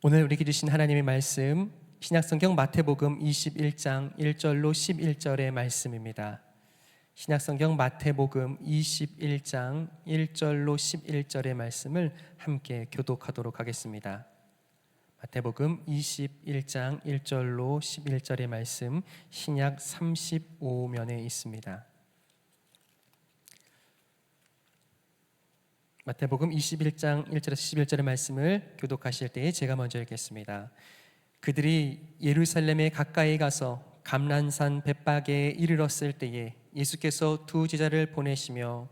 오늘 우리에게 주신 하나님의 말씀, 신약성경 마태복음 21장 1절로 11절의 말씀입니다. 신약성경 마태복음 21장 1절로 11절의 말씀을 함께 교독하도록 하겠습니다. 마태복음 21장 1절로 11절의 말씀, 신약 35면에 있습니다. 마태복음 21장 1절에서 11절의 말씀을 교독하실 때에 제가 먼저 읽겠습니다. 그들이 예루살렘에 가까이 가서 감난산 벳바게에 이르렀을 때에 예수께서 두 제자를 보내시며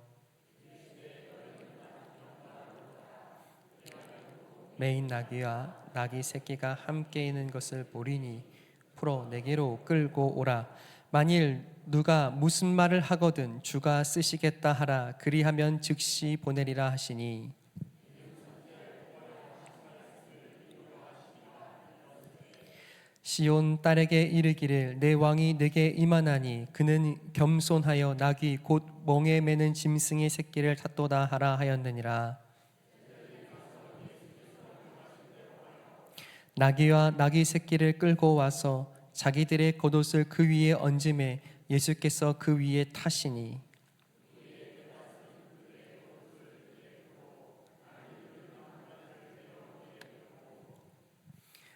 매인 나귀와 나귀 새끼가 함께 있는 것을 보리니 풀어 내게로 끌고 오라. 만일 누가 무슨 말을 하거든 주가 쓰시겠다 하라. 그리하면 즉시 보내리라 하시니 시온 딸에게 이르기를 내 왕이 내게 임하나니 그는 겸손하여 나귀 곧 멍에 매는 짐승의 새끼를 탔도다 하라 하였느니라. 나귀와 나귀 새끼를 끌고 와서 자기들의 겉옷을 그 위에 얹음에 예수께서 그 위에 타시니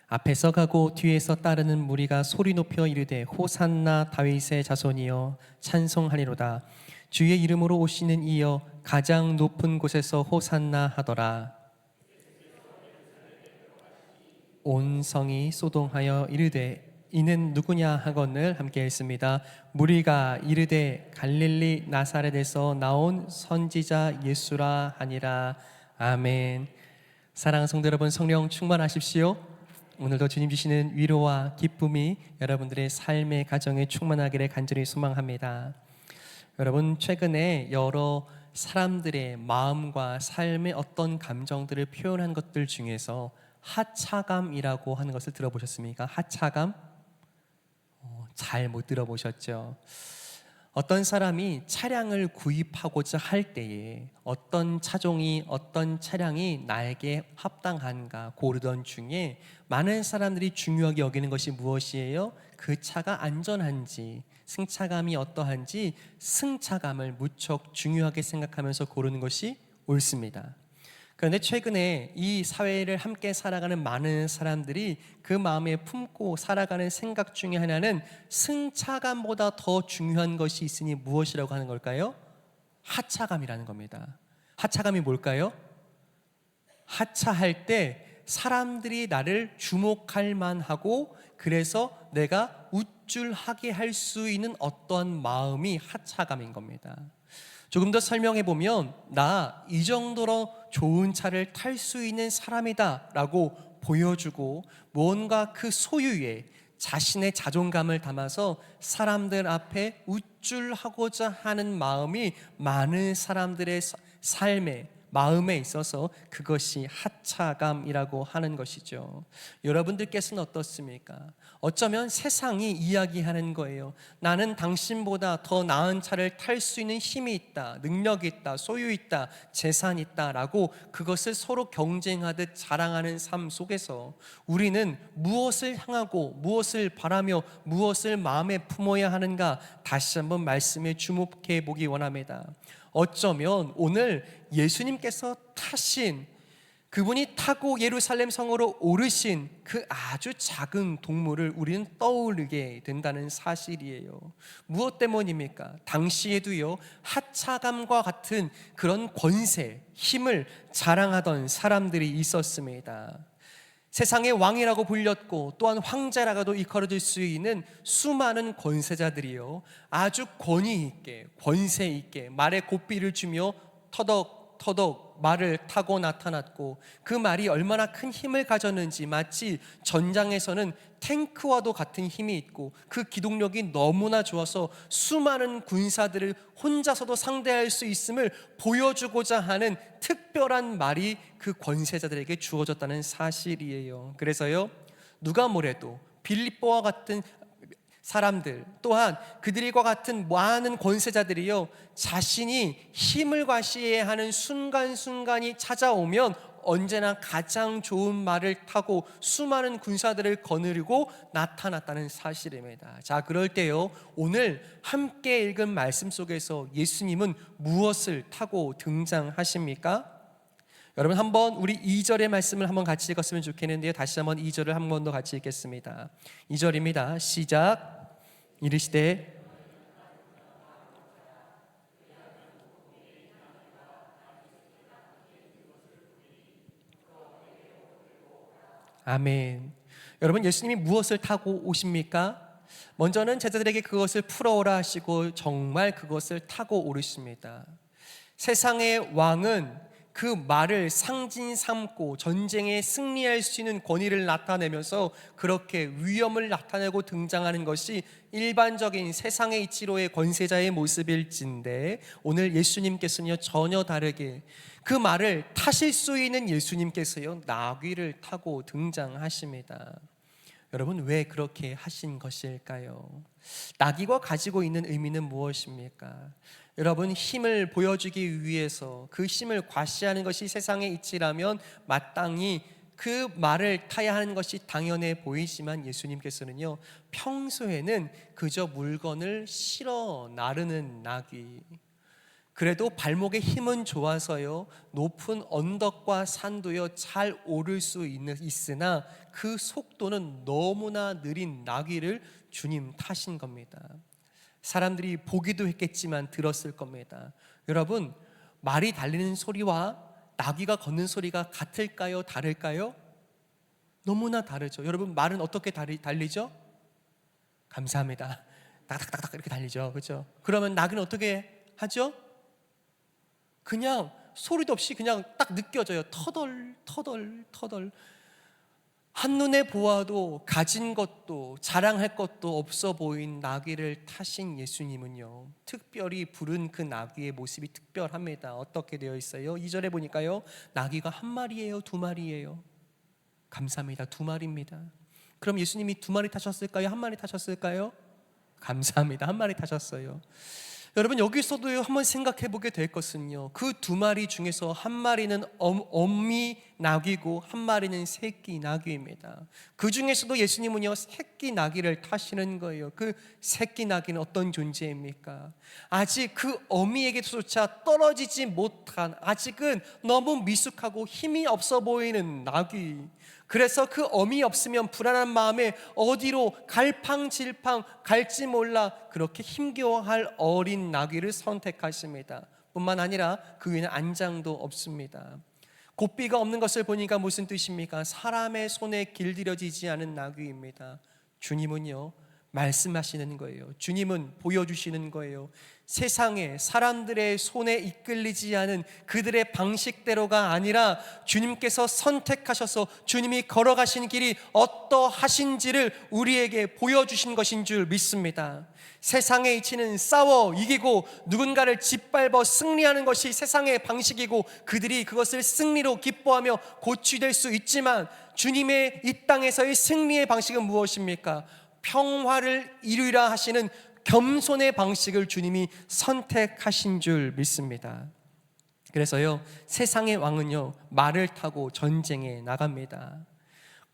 앞에서 가고 뒤에서 따르는 무리가 소리 높여 이르되 호산나 다윗의 자손이여 찬송하리로다. 주의 이름으로 오시는 이여 가장 높은 곳에서 호산나 하더라. 온 성이 소동하여 이르되 이는 누구냐 하거늘 함께 읽습니다. 무리가 이르되 갈릴리 나사렛에서 나온 선지자 예수라 하니라. 아멘. 사랑하는 성도 여러분, 성령 충만하십시오. 오늘도 주님 주시는 위로와 기쁨이 여러분들의 삶의 가정에 충만하기를 간절히 소망합니다. 여러분, 최근에 여러 사람들의 마음과 삶의 어떤 감정들을 표현한 것들 중에서 하차감이라고 하는 것을 들어보셨습니까? 하차감? 잘 못 들어보셨죠? 어떤 사람이 차량을 구입하고자 할 때에 어떤 차종이, 어떤 차량이 나에게 합당한가 고르던 중에 많은 사람들이 중요하게 여기는 것이 무엇이에요? 그 차가 안전한지, 승차감이 어떠한지 승차감을 무척 중요하게 생각하면서 고르는 것이 옳습니다. 그런데 최근에 이 사회를 함께 살아가는 많은 사람들이 그 마음에 품고 살아가는 생각 중에 하나는 승차감보다 더 중요한 것이 있으니 무엇이라고 하는 걸까요? 하차감이라는 겁니다. 하차감이 뭘까요? 하차할 때 사람들이 나를 주목할 만하고 그래서 내가 우쭐하게 할 수 있는 어떠한 마음이 하차감인 겁니다. 조금 더 설명해 보면 나 이 정도로 좋은 차를 탈 수 있는 사람이다 라고 보여주고 뭔가 그 소유에 자신의 자존감을 담아서 사람들 앞에 우쭐하고자 하는 마음이 많은 사람들의 삶에 마음에 있어서 그것이 하차감이라고 하는 것이죠. 여러분들께서는 어떻습니까? 어쩌면 세상이 이야기하는 거예요. 나는 당신보다 더 나은 차를 탈 수 있는 힘이 있다, 능력이 있다, 소유 있다, 재산이 있다 라고 그것을 서로 경쟁하듯 자랑하는 삶 속에서 우리는 무엇을 향하고 무엇을 바라며 무엇을 마음에 품어야 하는가 다시 한번 말씀에 주목해 보기 원합니다. 어쩌면 오늘 예수님께서 타신, 그분이 타고 예루살렘 성으로 오르신 그 아주 작은 동물을 우리는 떠오르게 된다는 사실이에요. 무엇 때문입니까? 당시에도요, 하차감과 같은 그런 권세, 힘을 자랑하던 사람들이 있었습니다. 세상의 왕이라고 불렸고 또한 황제라고도 일컬어질 수 있는 수많은 권세자들이요, 아주 권위 있게, 권세 있게 말에 고삐를 주며 터덕터덕 말을 타고 나타났고 그 말이 얼마나 큰 힘을 가졌는지 마치 전장에서는 탱크와도 같은 힘이 있고 그 기동력이 너무나 좋아서 수많은 군사들을 혼자서도 상대할 수 있음을 보여주고자 하는 특별한 말이 그 권세자들에게 주어졌다는 사실이에요. 그래서요, 누가 뭐래도 빌립보와 같은 사람들 또한 그들과 같은 많은 권세자들이요, 자신이 힘을 과시해야 하는 순간순간이 찾아오면 언제나 가장 좋은 말을 타고 수많은 군사들을 거느리고 나타났다는 사실입니다. 자, 그럴 때요, 오늘 함께 읽은 말씀 속에서 예수님은 무엇을 타고 등장하십니까? 여러분, 한번 우리 2절의 말씀을 한번 같이 읽었으면 좋겠는데요. 다시 한번 2절을 한 번 더 같이 읽겠습니다. 2절입니다. 시작. 이르시되 아멘. 여러분, 예수님이 무엇을 타고 오십니까? 먼저는 제자들에게 그것을 풀어오라 하시고 정말 그것을 타고 오르십니다. 세상의 왕은 그 말을 상징 삼고 전쟁에 승리할 수 있는 권위를 나타내면서 그렇게 위엄을 나타내고 등장하는 것이 일반적인 세상의 이치로의 권세자의 모습일진데, 오늘 예수님께서는요, 전혀 다르게 그 말을 타실 수 있는 예수님께서요, 나귀를 타고 등장하십니다. 여러분, 왜 그렇게 하신 것일까요? 나귀가 가지고 있는 의미는 무엇입니까? 여러분, 힘을 보여주기 위해서 그 힘을 과시하는 것이 세상의 이치라면 마땅히 그 말을 타야 하는 것이 당연해 보이지만, 예수님께서는요, 평소에는 그저 물건을 실어 나르는 나귀, 그래도 발목에 힘은 좋아서요, 높은 언덕과 산도요 잘 오를 수 있으나 그 속도는 너무나 느린 나귀를 주님 타신 겁니다. 사람들이 보기도 했겠지만 들었을 겁니다. 여러분, 말이 달리는 소리와 나귀가 걷는 소리가 같을까요? 다를까요? 너무나 다르죠. 여러분, 말은 어떻게 달리죠? 감사합니다. 딱딱딱딱 이렇게 달리죠. 그렇죠? 그러면 나귀는 어떻게 하죠? 그냥 소리도 없이 그냥 딱 느껴져요. 터덜 터덜 터덜. 한눈에 보아도 가진 것도 자랑할 것도 없어 보인 나귀를 타신 예수님은요, 특별히 부른 그 나귀의 모습이 특별합니다. 어떻게 되어 있어요? 2절에 보니까요, 나귀가 한 마리예요? 두 마리예요? 감사합니다. 두 마리입니다. 그럼 예수님이 두 마리 타셨을까요? 한 마리 타셨을까요? 감사합니다. 한 마리 타셨어요. 여러분, 여기서도 한번 생각해 보게 될 것은요, 그 두 마리 중에서 한 마리는 어미 나귀고 한 마리는 새끼 나귀입니다. 그 중에서도 예수님은요, 새끼 나귀를 타시는 거예요. 그 새끼 나귀는 어떤 존재입니까? 아직 그 어미에게조차 떨어지지 못한, 아직은 너무 미숙하고 힘이 없어 보이는 나귀. 그래서 그 어미 없으면 불안한 마음에 어디로 갈팡질팡 갈지 몰라 그렇게 힘겨워할 어린 나귀를 선택하십니다. 뿐만 아니라 그 위에는 안장도 없습니다. 곱비가 없는 것을 보니까 무슨 뜻입니까? 사람의 손에 길들여지지 않은 나귀입니다. 주님은요, 말씀하시는 거예요. 주님은 보여주시는 거예요. 세상에 사람들의 손에 이끌리지 않은 그들의 방식대로가 아니라 주님께서 선택하셔서 주님이 걸어가신 길이 어떠하신지를 우리에게 보여주신 것인 줄 믿습니다. 세상의 이치는 싸워 이기고 누군가를 짓밟아 승리하는 것이 세상의 방식이고 그들이 그것을 승리로 기뻐하며 고취될 수 있지만, 주님의 이 땅에서의 승리의 방식은 무엇입니까? 평화를 이루리라 하시는 겸손의 방식을 주님이 선택하신 줄 믿습니다. 그래서요, 세상의 왕은요, 말을 타고 전쟁에 나갑니다.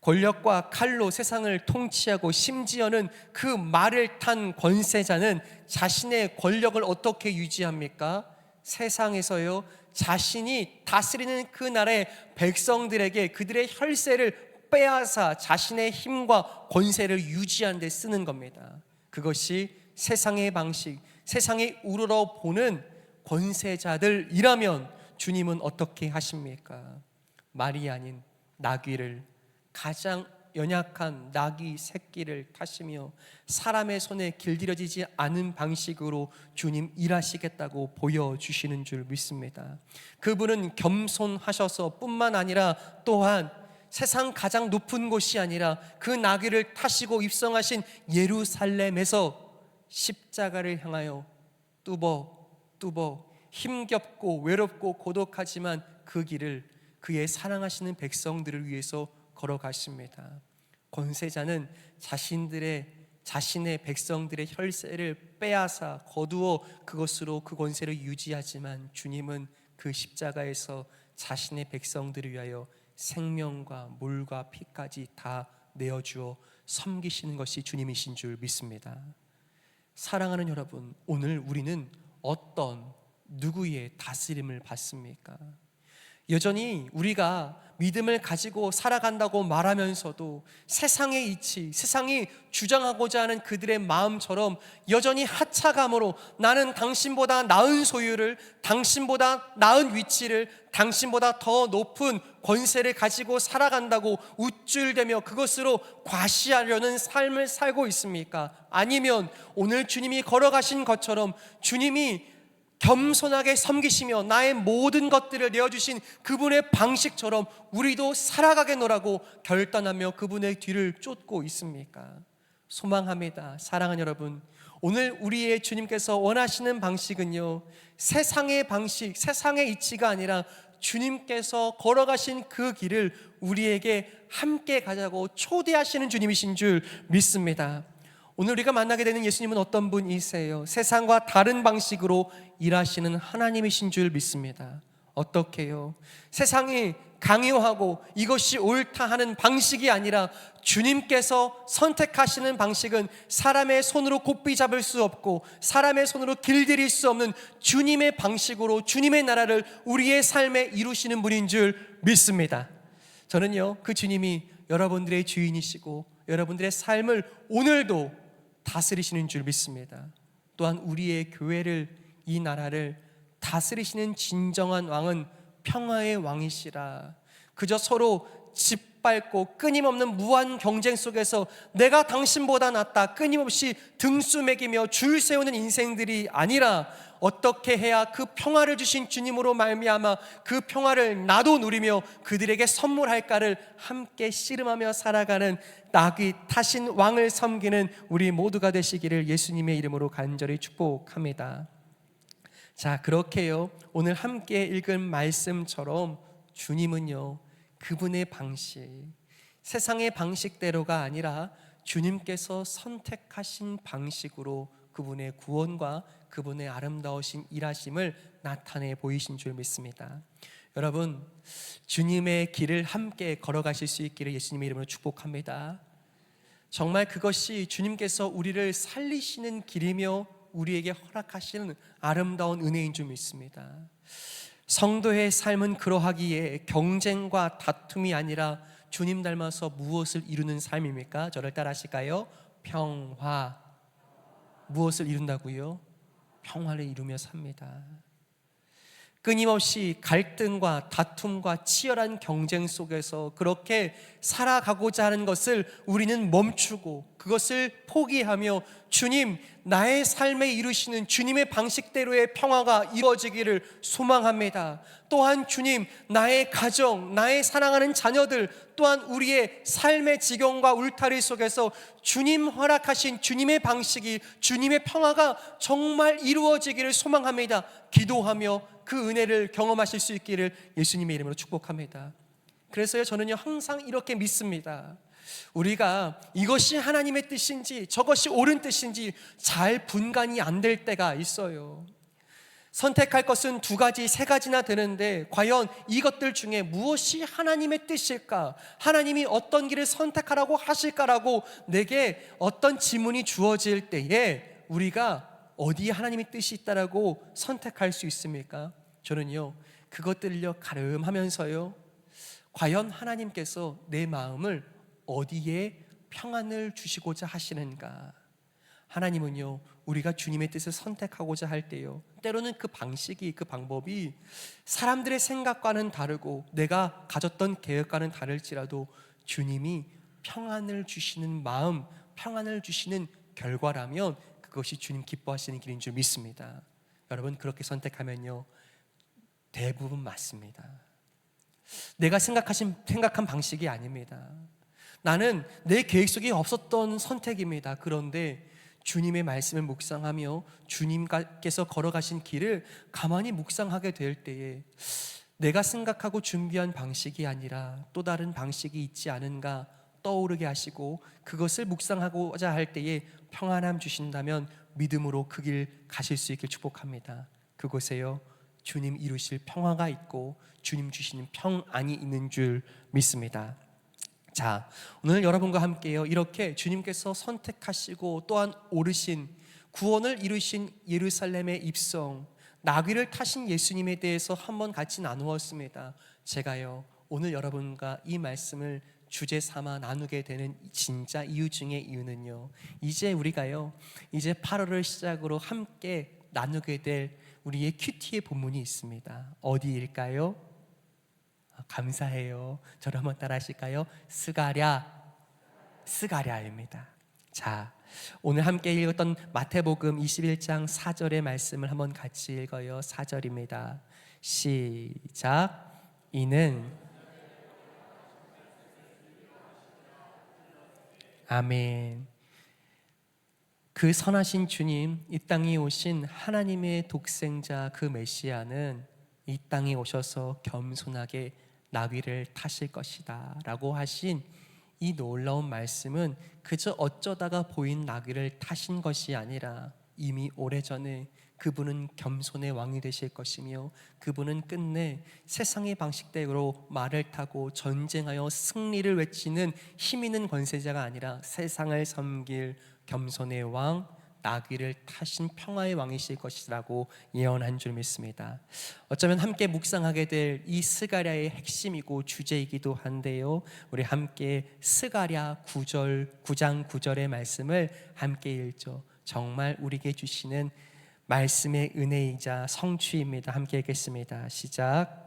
권력과 칼로 세상을 통치하고, 심지어는 그 말을 탄 권세자는 자신의 권력을 어떻게 유지합니까? 세상에서요, 자신이 다스리는 그 나라의 백성들에게 그들의 혈세를 빼앗아 자신의 힘과 권세를 유지하는 데 쓰는 겁니다. 그것이 세상의 방식, 세상이 우러러보는 권세자들이라면 주님은 어떻게 하십니까? 말이 아닌 나귀를, 가장 연약한 나귀 새끼를 타시며 사람의 손에 길들여지지 않은 방식으로 주님 일하시겠다고 보여주시는 줄 믿습니다. 그분은 겸손하셔서 뿐만 아니라 또한 세상 가장 높은 곳이 아니라 그 나귀를 타시고 입성하신 예루살렘에서 십자가를 향하여 뚜벅뚜벅 힘겹고 외롭고 고독하지만 그 길을 그의 사랑하시는 백성들을 위해서 걸어가십니다. 권세자는 자신의 백성들의 혈세를 빼앗아 거두어 그것으로 그 권세를 유지하지만, 주님은 그 십자가에서 자신의 백성들을 위하여 생명과 물과 피까지 다 내어주어 섬기시는 것이 주님이신 줄 믿습니다. 사랑하는 여러분, 오늘 우리는 어떤 누구의 다스림을 받습니까? 여전히 우리가 믿음을 가지고 살아간다고 말하면서도 세상의 이치, 세상이 주장하고자 하는 그들의 마음처럼 여전히 하차감으로 나는 당신보다 나은 소유를, 당신보다 나은 위치를, 당신보다 더 높은 권세를 가지고 살아간다고 우쭐대며 그것으로 과시하려는 삶을 살고 있습니까? 아니면 오늘 주님이 걸어가신 것처럼 주님이 겸손하게 섬기시며 나의 모든 것들을 내어주신 그분의 방식처럼 우리도 살아가겠노라고 결단하며 그분의 뒤를 쫓고 있습니까? 소망합니다. 사랑하는 여러분, 오늘 우리의 주님께서 원하시는 방식은요, 세상의 방식, 세상의 이치가 아니라 주님께서 걸어가신 그 길을 우리에게 함께 가자고 초대하시는 주님이신 줄 믿습니다. 오늘 우리가 만나게 되는 예수님은 어떤 분이세요? 세상과 다른 방식으로 일하시는 하나님이신 줄 믿습니다. 어떻게요? 세상이 강요하고 이것이 옳다 하는 방식이 아니라 주님께서 선택하시는 방식은 사람의 손으로 곱비 잡을 수 없고 사람의 손으로 길들일 수 없는 주님의 방식으로 주님의 나라를 우리의 삶에 이루시는 분인 줄 믿습니다. 저는요, 그 주님이 여러분들의 주인이시고 여러분들의 삶을 오늘도 다스리시는 줄 믿습니다. 또한 우리의 교회를, 이 나라를 다스리시는 진정한 왕은 평화의 왕이시라. 그저 서로 짓밟고 끊임없는 무한 경쟁 속에서 내가 당신보다 낫다 끊임없이 등수 매기며 줄 세우는 인생들이 아니라 어떻게 해야 그 평화를 주신 주님으로 말미암아 그 평화를 나도 누리며 그들에게 선물할까를 함께 씨름하며 살아가는 낙이 타신 왕을 섬기는 우리 모두가 되시기를 예수님의 이름으로 간절히 축복합니다. 자, 그렇게요, 오늘 함께 읽은 말씀처럼 주님은요, 그분의 방식, 세상의 방식대로가 아니라 주님께서 선택하신 방식으로 그분의 구원과 그분의 아름다우신 일하심을 나타내 보이신 줄 믿습니다. 여러분, 주님의 길을 함께 걸어가실 수 있기를 예수님의 이름으로 축복합니다. 정말 그것이 주님께서 우리를 살리시는 길이며 우리에게 허락하시는 아름다운 은혜인 줄 믿습니다. 성도의 삶은 그러하기에 경쟁과 다툼이 아니라 주님 닮아서 무엇을 이루는 삶입니까? 저를 따라 하실까요? 평화. 무엇을 이룬다고요? 평화를 이루며 삽니다. 끊임없이 갈등과 다툼과 치열한 경쟁 속에서 그렇게 살아가고자 하는 것을 우리는 멈추고 그것을 포기하며 주님, 나의 삶에 이루시는 주님의 방식대로의 평화가 이루어지기를 소망합니다. 또한 주님, 나의 가정, 나의 사랑하는 자녀들, 또한 우리의 삶의 지경과 울타리 속에서 주님 허락하신 주님의 방식이, 주님의 평화가 정말 이루어지기를 소망합니다. 기도하며 그 은혜를 경험하실 수 있기를 예수님의 이름으로 축복합니다. 그래서요, 저는요 항상 이렇게 믿습니다. 우리가 이것이 하나님의 뜻인지 저것이 옳은 뜻인지 잘 분간이 안 될 때가 있어요. 선택할 것은 두 가지, 세 가지나 되는데 과연 이것들 중에 무엇이 하나님의 뜻일까? 하나님이 어떤 길을 선택하라고 하실까라고 내게 어떤 지문이 주어질 때에 우리가 어디에 하나님의 뜻이 있다라고 선택할 수 있습니까? 저는요 그것들을요 가름하면서요 과연 하나님께서 내 마음을 어디에 평안을 주시고자 하시는가? 하나님은요 우리가 주님의 뜻을 선택하고자 할 때요 때로는 그 방식이, 그 방법이 사람들의 생각과는 다르고 내가 가졌던 계획과는 다를지라도 주님이 평안을 주시는 마음, 평안을 주시는 결과라면 그것이 주님 기뻐하시는 길인 줄 믿습니다. 여러분, 그렇게 선택하면요 대부분 맞습니다. 내가 생각한 방식이 아닙니다. 나는 내 계획 속에 없었던 선택입니다. 그런데 주님의 말씀을 묵상하며 주님께서 걸어가신 길을 가만히 묵상하게 될 때에 내가 생각하고 준비한 방식이 아니라 또 다른 방식이 있지 않은가 떠오르게 하시고 그것을 묵상하고자 할 때에 평안함 주신다면 믿음으로 그 길 가실 수 있길 축복합니다. 그곳에요 주님 이루실 평화가 있고 주님 주시는 평안이 있는 줄 믿습니다. 자, 오늘 여러분과 함께요, 이렇게 주님께서 선택하시고 또한 오르신 구원을 이루신 예루살렘의 입성, 나귀를 타신 예수님에 대해서 한번 같이 나누었습니다. 제가요, 오늘 여러분과 이 말씀을 주제 삼아 나누게 되는 진짜 이유 중에 이유는요, 이제 우리가요, 이제 8월을 시작으로 함께 나누게 될 우리의 큐티의 본문이 있습니다. 어디일까요? 감사해요. 저를 한번 따라 하실까요? 스가랴입니다. 자, 오늘 함께 읽었던 마태복음 21장 4절의 말씀을 한번 같이 읽어요. 4절입니다. 시작. 이는 아멘. 그 선하신 주님, 이 땅에 오신 하나님의 독생자 그 메시아는 이 땅에 오셔서 겸손하게 나귀를 타실 것이다 라고 하신 이 놀라운 말씀은 그저 어쩌다가 보인 나귀를 타신 것이 아니라 이미 오래전에 그분은 겸손의 왕이 되실 것이며 그분은 끝내 세상의 방식대로 말을 타고 전쟁하여 승리를 외치는 힘 있는 권세자가 아니라 세상을 섬길 겸손의 왕, 나귀를 타신 평화의 왕이실 것이라고 예언한 줄 믿습니다. 어쩌면 함께 묵상하게 될 이 스가랴의 핵심이고 주제이기도 한데요, 우리 함께 스가랴 9장 9절의 말씀을 함께 읽죠. 정말 우리에게 주시는 말씀의 은혜이자 성취입니다. 함께 읽겠습니다. 시작.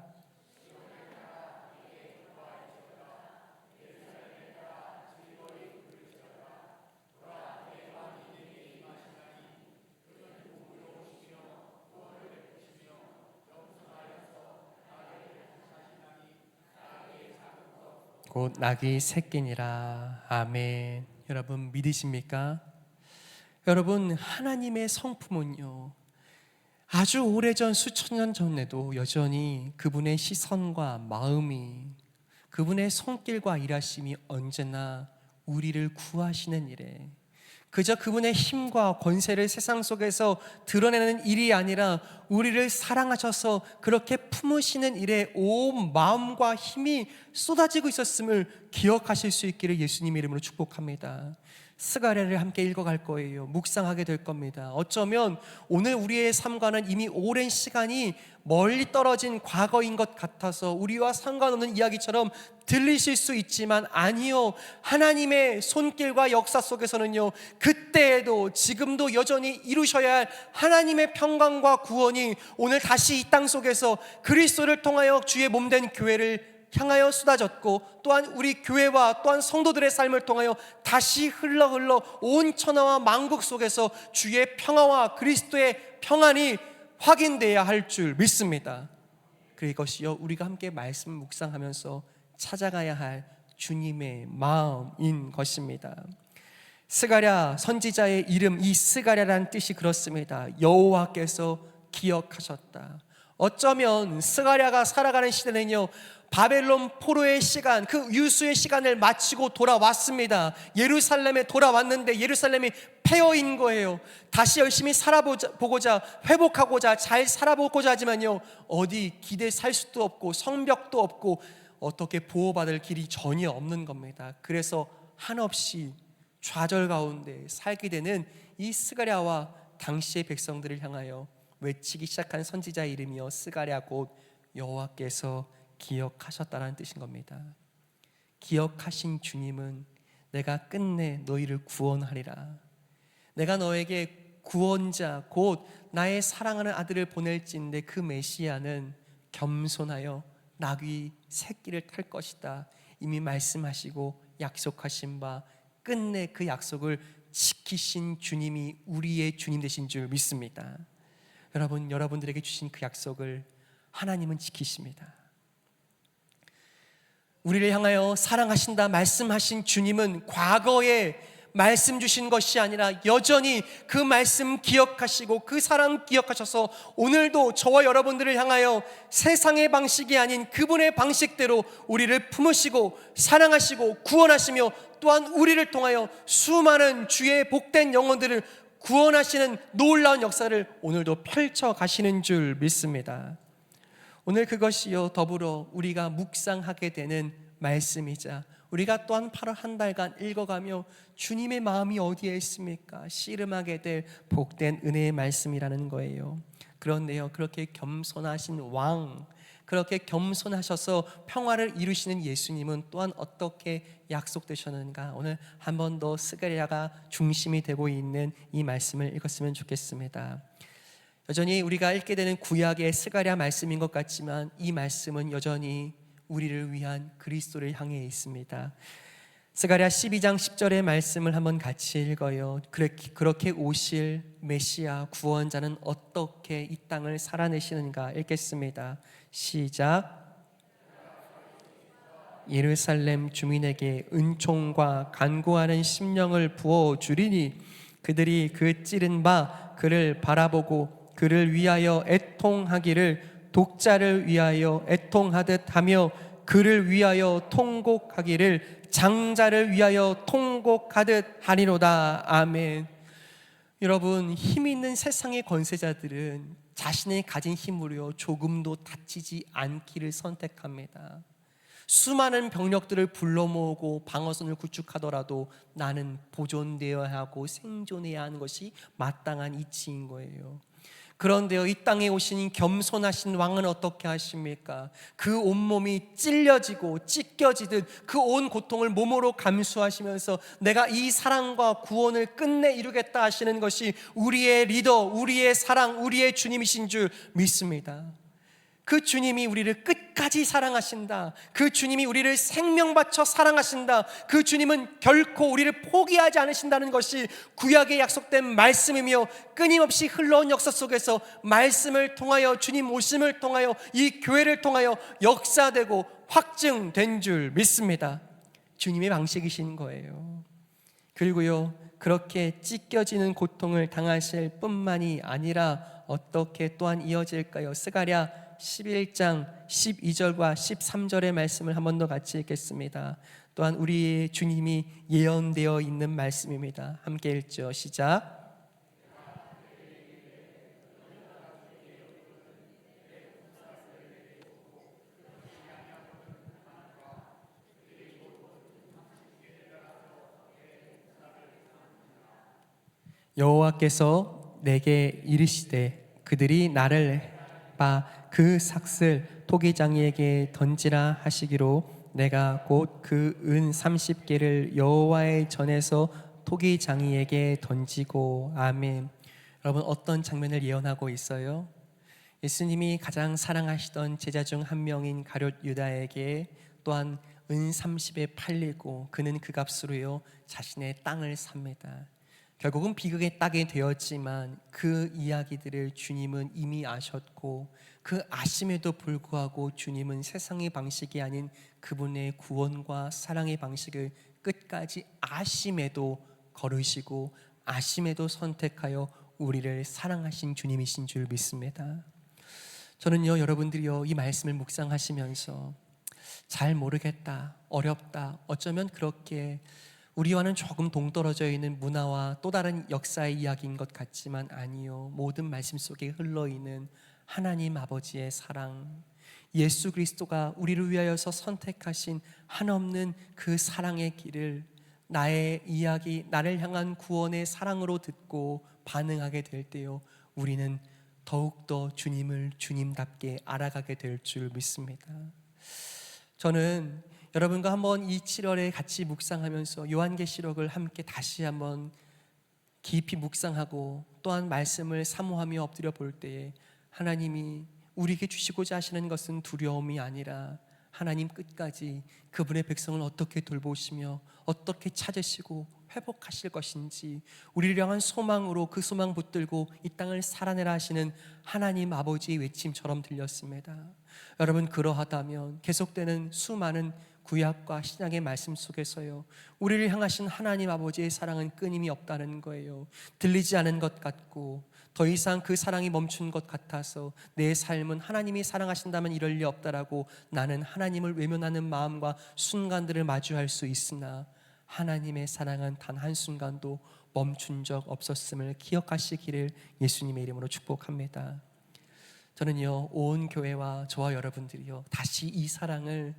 곧 나귀 새끼니라. 아멘. 여러분 믿으십니까? 여러분, 하나님의 성품은요, 아주 오래전 수천 년 전에도 여전히 그분의 시선과 마음이, 그분의 손길과 일하심이 언제나 우리를 구하시는 일에, 그저 그분의 힘과 권세를 세상 속에서 드러내는 일이 아니라 우리를 사랑하셔서 그렇게 품으시는 일에 온 마음과 힘이 쏟아지고 있었음을 기억하실 수 있기를 예수님의 이름으로 축복합니다. 스가랴를 함께 읽어갈 거예요. 묵상하게 될 겁니다. 어쩌면 오늘 우리의 삶과는 이미 오랜 시간이 멀리 떨어진 과거인 것 같아서 우리와 상관없는 이야기처럼 들리실 수 있지만 아니요, 하나님의 손길과 역사 속에서는요, 그때에도 지금도 여전히 이루셔야 할 하나님의 평강과 구원이 오늘 다시 이 땅 속에서 그리스도를 통하여 주의 몸된 교회를 향하여 쏟아졌고, 또한 우리 교회와 또한 성도들의 삶을 통하여 다시 흘러 온 천하와 만국 속에서 주의 평화와 그리스도의 평안이 확인되어야 할 줄 믿습니다. 그것이요, 우리가 함께 말씀 묵상하면서 찾아가야 할 주님의 마음인 것입니다. 스가랴 선지자의 이름, 이 스가랴라는 뜻이 그렇습니다. 여호와께서 기억하셨다. 어쩌면 스가랴가 살아가는 시대는요, 바벨론 포로의 시간, 그 유수의 시간을 마치고 돌아왔습니다. 예루살렘에 돌아왔는데 예루살렘이 폐허인 거예요. 다시 열심히 살아보고자, 회복하고자, 잘 살아보고자 하지만요, 어디 기대 살 수도 없고 성벽도 없고 어떻게 보호받을 길이 전혀 없는 겁니다. 그래서 한없이 좌절 가운데 살게 되는 이 스가랴와 당시의 백성들을 향하여 외치기 시작한 선지자의 이름이요, 스가랴 곧 여호와께서 기억하셨다는 뜻인 겁니다. 기억하신 주님은 내가 끝내 너희를 구원하리라, 내가 너에게 구원자 곧 나의 사랑하는 아들을 보낼진데 그 메시아는 겸손하여 나귀 새끼를 탈 것이다 이미 말씀하시고 약속하신 바 끝내 그 약속을 지키신 주님이 우리의 주님 되신 줄 믿습니다. 여러분들에게 주신 그 약속을 하나님은 지키십니다. 우리를 향하여 사랑하신다 말씀하신 주님은 과거에 말씀 주신 것이 아니라 여전히 그 말씀 기억하시고 그 사랑 기억하셔서 오늘도 저와 여러분들을 향하여 세상의 방식이 아닌 그분의 방식대로 우리를 품으시고 사랑하시고 구원하시며 또한 우리를 통하여 수많은 주의 복된 영혼들을 구원하시는 놀라운 역사를 오늘도 펼쳐 가시는 줄 믿습니다. 오늘 그것이요 더불어 우리가 묵상하게 되는 말씀이자 우리가 또한 8월 한 달간 읽어가며 주님의 마음이 어디에 있습니까? 씨름하게 될 복된 은혜의 말씀이라는 거예요. 그런데요, 그렇게 겸손하신 왕, 그렇게 겸손하셔서 평화를 이루시는 예수님은 또한 어떻게 약속되셨는가? 오늘 한 번 더 스가랴가 중심이 되고 있는 이 말씀을 읽었으면 좋겠습니다. 여전히 우리가 읽게 되는 구약의 스가랴 말씀인 것 같지만 이 말씀은 여전히 우리를 위한 그리스도를 향해 있습니다. 스가랴 12장 10절의 말씀을 한번 같이 읽어요. 그렇게 오실 메시아 구원자는 어떻게 이 땅을 살아내시는가 읽겠습니다. 시작. 예루살렘 주민에게 은총과 간구하는 심령을 부어 주리니 그들이 그 찌른 바 그를 바라보고 그를 위하여 애통하기를 독자를 위하여 애통하듯 하며 그를 위하여 통곡하기를 장자를 위하여 통곡하듯 하리로다. 아멘. 여러분, 힘 있는 세상의 권세자들은 자신의 가진 힘으로 조금도 다치지 않기를 선택합니다. 수많은 병력들을 불러 모으고 방어선을 구축하더라도 나는 보존되어야 하고 생존해야 하는 것이 마땅한 이치인 거예요. 그런데요, 이 땅에 오신 겸손하신 왕은 어떻게 하십니까? 그 온몸이 찔려지고 찢겨지듯 그 온 고통을 몸으로 감수하시면서 내가 이 사랑과 구원을 끝내 이루겠다 하시는 것이 우리의 리더, 우리의 사랑, 우리의 주님이신 줄 믿습니다. 그 주님이 우리를 끝까지 사랑하신다. 그 주님이 우리를 생명 바쳐 사랑하신다. 그 주님은 결코 우리를 포기하지 않으신다는 것이 구약에 약속된 말씀이며 끊임없이 흘러온 역사 속에서 말씀을 통하여 주님 오심을 통하여 이 교회를 통하여 역사되고 확증된 줄 믿습니다. 주님의 방식이신 거예요. 그리고요, 그렇게 찢겨지는 고통을 당하실 뿐만이 아니라 어떻게 또한 이어질까요? 스가랴 11장 12절과 13절의 말씀을 한 번 더 같이 읽겠습니다. 또한 우리의 주님이 예언되어 있는 말씀입니다. 함께 읽죠. 시작. 여호와께서 내게 이르시되 그들이 나를 바 그 삭슬 토기장이에게 던지라 하시기로 내가 곧 그 은 30개를 여호와의 전에서 토기장이에게 던지고. 아멘. 여러분, 어떤 장면을 예언하고 있어요? 예수님이 가장 사랑하시던 제자 중 한 명인 가룟 유다에게 또한 은 30에 팔리고 그는 그 값으로요 자신의 땅을 삽니다. 결국은 비극에 따게 되었지만 그 이야기들을 주님은 이미 아셨고 그 아심에도 불구하고 주님은 세상의 방식이 아닌 그분의 구원과 사랑의 방식을 끝까지 아심에도 걸으시고 아심에도 선택하여 우리를 사랑하신 주님이신 줄 믿습니다. 저는요, 여러분들이요 이 말씀을 묵상하시면서 잘 모르겠다, 어렵다, 어쩌면 그렇게 우리와는 조금 동떨어져 있는 문화와 또 다른 역사의 이야기인 것 같지만 아니요, 모든 말씀 속에 흘러있는 하나님 아버지의 사랑, 예수 그리스도가 우리를 위하여서 선택하신 한없는 그 사랑의 길을 나의 이야기, 나를 향한 구원의 사랑으로 듣고 반응하게 될 때요 우리는 더욱더 주님을 주님답게 알아가게 될 줄 믿습니다. 저는 여러분과 한번 이 7월에 같이 묵상하면서 요한계시록을 함께 다시 한번 깊이 묵상하고 또한 말씀을 사모하며 엎드려 볼 때에 하나님이 우리에게 주시고자 하시는 것은 두려움이 아니라 하나님 끝까지 그분의 백성을 어떻게 돌보시며 어떻게 찾으시고 회복하실 것인지 우리를 향한 소망으로 그 소망 붙들고 이 땅을 살아내라 하시는 하나님 아버지의 외침처럼 들렸습니다. 여러분, 그러하다면 계속되는 수많은 구약과 신약의 말씀 속에서요 우리를 향하신 하나님 아버지의 사랑은 끊임이 없다는 거예요. 들리지 않은 것 같고 더 이상 그 사랑이 멈춘 것 같아서 내 삶은 하나님이 사랑하신다면 이럴 리 없다라고 나는 하나님을 외면하는 마음과 순간들을 마주할 수 있으나 하나님의 사랑은 단 한순간도 멈춘 적 없었음을 기억하시기를 예수님의 이름으로 축복합니다. 저는요, 온 교회와 저와 여러분들이요, 다시 이 사랑을,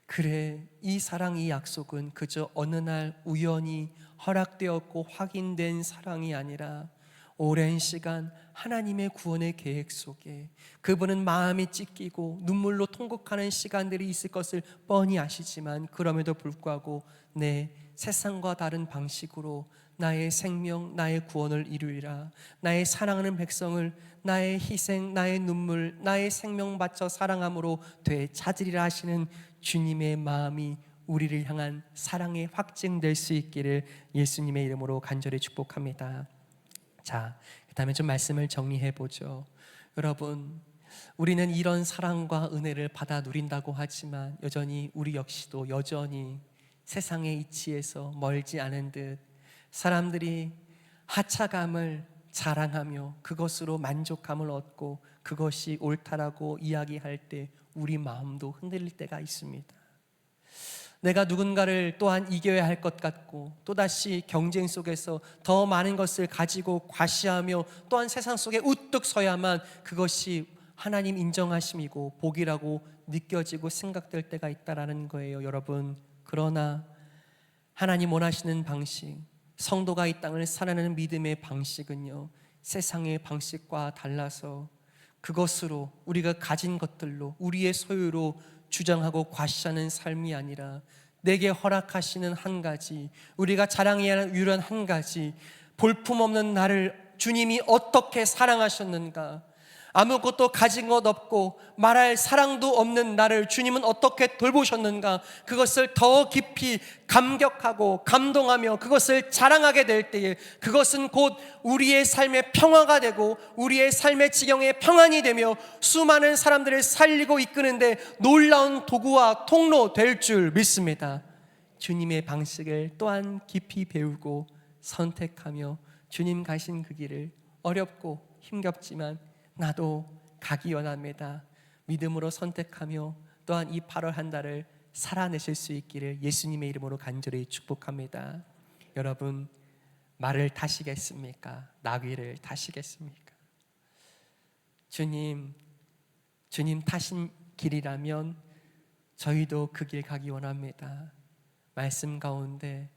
그래, 이 사랑, 이 약속은 그저 어느 날 우연히 허락되었고 확인된 사랑이 아니라 오랜 시간 하나님의 구원의 계획 속에 그분은 마음이 찢기고 눈물로 통곡하는 시간들이 있을 것을 뻔히 아시지만, 그럼에도 불구하고 내 세상과 다른 방식으로 나의 생명, 나의 구원을 이루리라, 나의 사랑하는 백성을 나의 희생, 나의 눈물, 나의 생명 바쳐 사랑함으로 되찾으리라 하시는 주님의 마음이 우리를 향한 사랑의 확증될 수 있기를 예수님의 이름으로 간절히 축복합니다. 자, 그 다음에 좀 말씀을 정리해 보죠. 여러분, 우리는 이런 사랑과 은혜를 받아 누린다고 하지만 여전히 우리 역시도 여전히 세상의 이치에서 멀지 않은 듯 사람들이 하차감을 자랑하며 그것으로 만족감을 얻고 그것이 옳다라고 이야기할 때 우리 마음도 흔들릴 때가 있습니다. 내가 누군가를 또한 이겨야 할 것 같고 또다시 경쟁 속에서 더 많은 것을 가지고 과시하며 또한 세상 속에 우뚝 서야만 그것이 하나님 인정하심이고 복이라고 느껴지고 생각될 때가 있다라는 거예요, 여러분. 그러나 하나님 원하시는 방식, 성도가 이 땅을 살아내는 믿음의 방식은요, 세상의 방식과 달라서 그것으로 우리가 가진 것들로 우리의 소유로 주장하고 과시하는 삶이 아니라 내게 허락하시는 한 가지, 우리가 자랑해야 할 유일한 한 가지, 볼품없는 나를 주님이 어떻게 사랑하셨는가, 아무것도 가진 것 없고 말할 사랑도 없는 나를 주님은 어떻게 돌보셨는가, 그것을 더 깊이 감격하고 감동하며 그것을 자랑하게 될 때에 그것은 곧 우리의 삶의 평화가 되고 우리의 삶의 지경의 평안이 되며 수많은 사람들을 살리고 이끄는데 놀라운 도구와 통로 될 줄 믿습니다. 주님의 방식을 또한 깊이 배우고 선택하며 주님 가신 그 길을 어렵고 힘겹지만 나도 가기 원합니다. 믿음으로 선택하며 또한 이 8월 한 달을 살아내실 수 있기를 예수님의 이름으로 간절히 축복합니다. 여러분, 말을 타시겠습니까? 나귀를 타시겠습니까? 주님 타신 길이라면 저희도 그 길 가기 원합니다. 말씀 가운데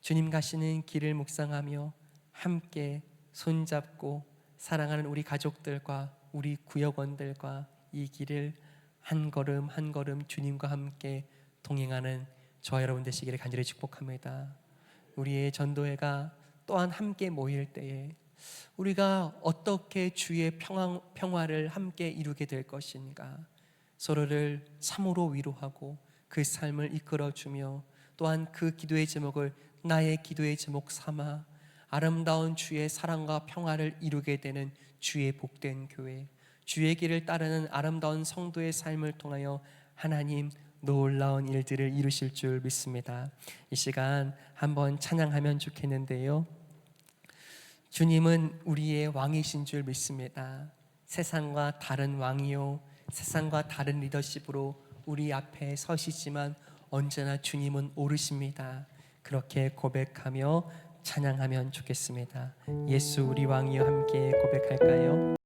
주님 가시는 길을 묵상하며 함께 손잡고 사랑하는 우리 가족들과 우리 구역원들과 이 길을 한 걸음 한 걸음 주님과 함께 동행하는 저와 여러분 되시기를 간절히 축복합니다. 우리의 전도회가 또한 함께 모일 때에 우리가 어떻게 주의 평화를 함께 이루게 될 것인가, 서로를 참으로 위로하고 그 삶을 이끌어주며 또한 그 기도의 제목을 나의 기도의 제목 삼아 아름다운 주의 사랑과 평화를 이루게 되는 주의 복된 교회, 주의 길을 따르는 아름다운 성도의 삶을 통하여 하나님 놀라운 일들을 이루실 줄 믿습니다. 이 시간 한번 찬양하면 좋겠는데요, 주님은 우리의 왕이신 줄 믿습니다. 세상과 다른 왕이요, 세상과 다른 리더십으로 우리 앞에 서시지만 언제나 주님은 오르십니다. 그렇게 고백하며 찬양하면 좋겠습니다. 예수 우리 왕이여 함께 고백할까요?